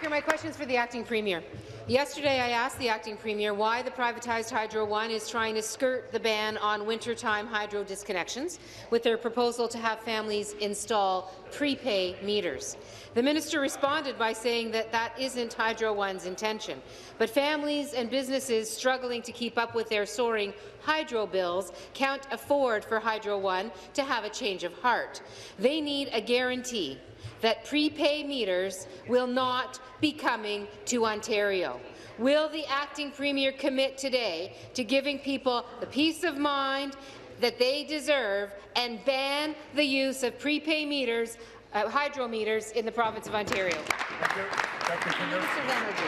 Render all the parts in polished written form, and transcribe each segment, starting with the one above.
Speaker, my question is for the Acting Premier. Yesterday, I asked the Acting Premier why the privatized Hydro One is trying to skirt the ban on wintertime hydro disconnections with their proposal to have families install prepay meters. The minister responded by saying that that isn't Hydro One's intention, but families and businesses struggling to keep up with their soaring hydro bills can't afford for Hydro One to have a change of heart. They need a guarantee that prepay meters will not be coming to Ontario. Will the Acting Premier commit today to giving people the peace of mind that they deserve and ban the use of prepay meters, hydro meters, in the province of Ontario? Minister of Energy.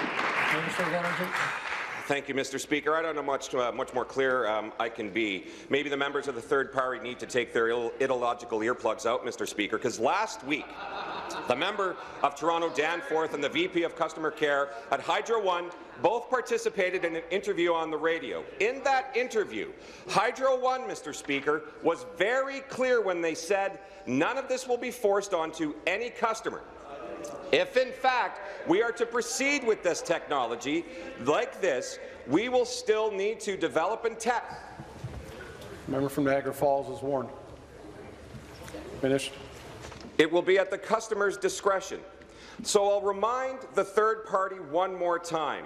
Minister of Energy. Thank you, Mr. Speaker. I don't know much more clear I can be. Maybe the members of the third party need to take their ideological earplugs out, Mr. Speaker, because last week the member of Toronto Danforth and the VP of Customer Care at Hydro One both participated in an interview on the radio. In that interview, Hydro One, Mr. Speaker, was very clear when they said none of this will be forced onto any customer. If, in fact, we are to proceed with this technology like this, we will still need to develop and test. Member from Niagara Falls is warned. Finished. It will be at the customer's discretion. So I'll remind the third party one more time.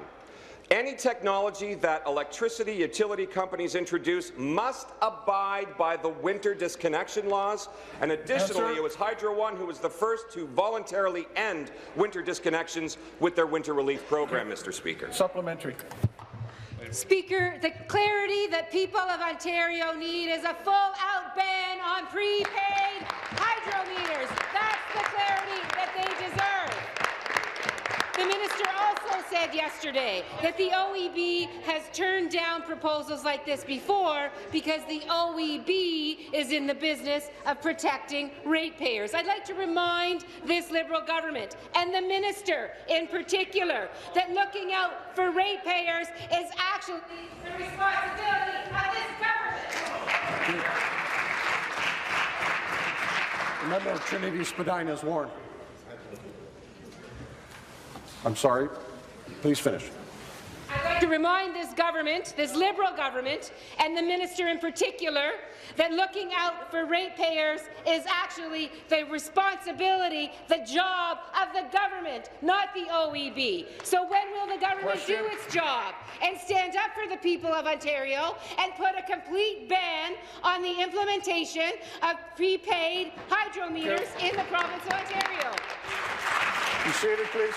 Any technology that electricity utility companies introduce must abide by the winter disconnection laws, and additionally, it was Hydro One who was the first to voluntarily end winter disconnections with their winter relief program, Mr. Speaker. Supplementary. Speaker, the clarity that people of Ontario need is a full-out ban on prepaid hydro meters. That's the clarity that they deserve. The minister also said yesterday that the OEB has turned down proposals like this before because the OEB is in the business of protecting ratepayers. I'd like to remind this Liberal government and the minister in particular that looking out for ratepayers is actually the responsibility of this government. The member of Trinity Spadina is warned. I'm sorry. Please finish. I'd like to remind this government, this Liberal government, and the minister in particular, that looking out for ratepayers is actually the responsibility, the job of the government, not the OEB. So when will the government do its job and stand up for the people of Ontario and put a complete ban on the implementation of prepaid hydro meters in the province of Ontario? Be seated, please.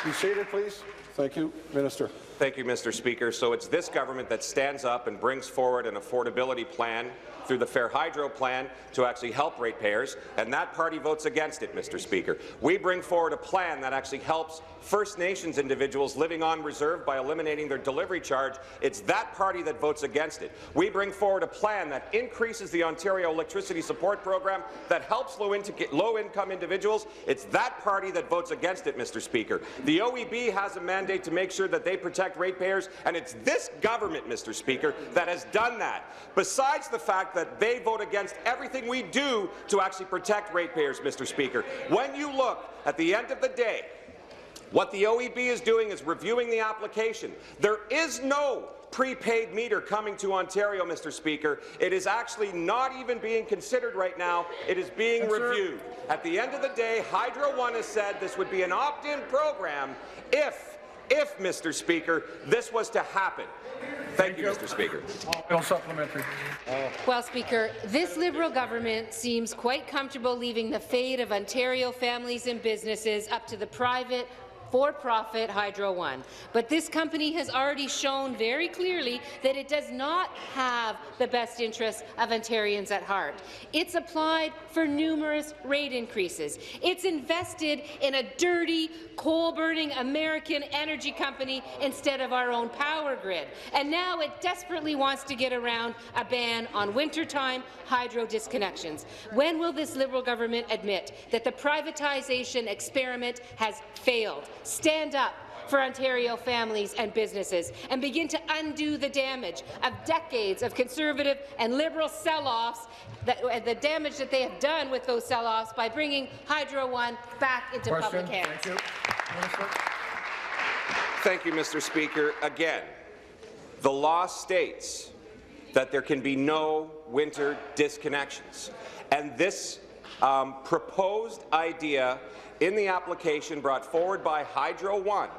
Be seated, please. Thank you, Minister. Thank you, Mr. Speaker. So it's this government that stands up and brings forward an affordability plan through the Fair Hydro Plan to actually help ratepayers, and that party votes against it, Mr. Speaker. We bring forward a plan that actually helps First Nations individuals living on reserve by eliminating their delivery charge. It's that party that votes against it. We bring forward a plan that increases the Ontario Electricity Support Program that helps low-income individuals. It's that party that votes against it, Mr. Speaker. The OEB has a mandate to make sure that they protect ratepayers, and it's this government, Mr. Speaker, that has done that. Besides the fact that they vote against everything we do to actually protect ratepayers, Mr. Speaker. When you look at the end of the day, what the OEB is doing is reviewing the application. There is no prepaid meter coming to Ontario, Mr. Speaker. It is actually not even being considered right now. It is being reviewed. At the end of the day, Hydro One has said this would be an opt-in program if, Mr. Speaker, this was to happen. Thank you, Mr. Speaker. Supplementary. Well, Speaker, this Liberal government seems quite comfortable leaving the fate of Ontario families and businesses up to the private, for-profit Hydro One. But this company has already shown very clearly that it does not have the best interests of Ontarians at heart. It's applied for numerous rate increases. It's invested in a dirty, coal-burning American energy company instead of our own power grid. And now it desperately wants to get around a ban on wintertime hydro disconnections. When will this Liberal government admit that the privatization experiment has failed? Stand up for Ontario families and businesses and begin to undo the damage of decades of Conservative and Liberal sell-offs, the damage that they have done with those sell-offs by bringing Hydro One back into public hands. Thank you. Minister. Thank you, Mr. Speaker. Again, the law states that there can be no winter disconnections. And this proposed idea in the application brought forward by Hydro One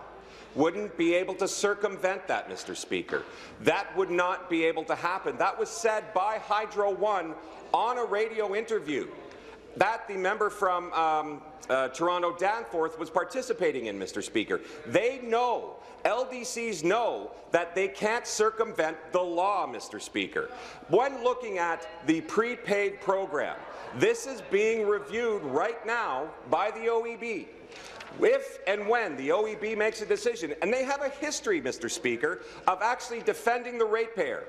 wouldn't be able to circumvent that, Mr. Speaker. That would not be able to happen. That was said by Hydro One on a radio interview that the member from Toronto Danforth was participating in, Mr. Speaker. They know, LDCs know, that they can't circumvent the law, Mr. Speaker. When looking at the prepaid program, this is being reviewed right now by the OEB. If and when the OEB makes a decision, and they have a history, Mr. Speaker, of actually defending the ratepayer,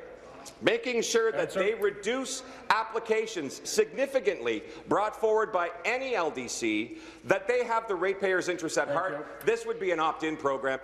making sure that they reduce applications significantly brought forward by any LDC, that they have the ratepayers' interests at heart. This would be an opt-in program.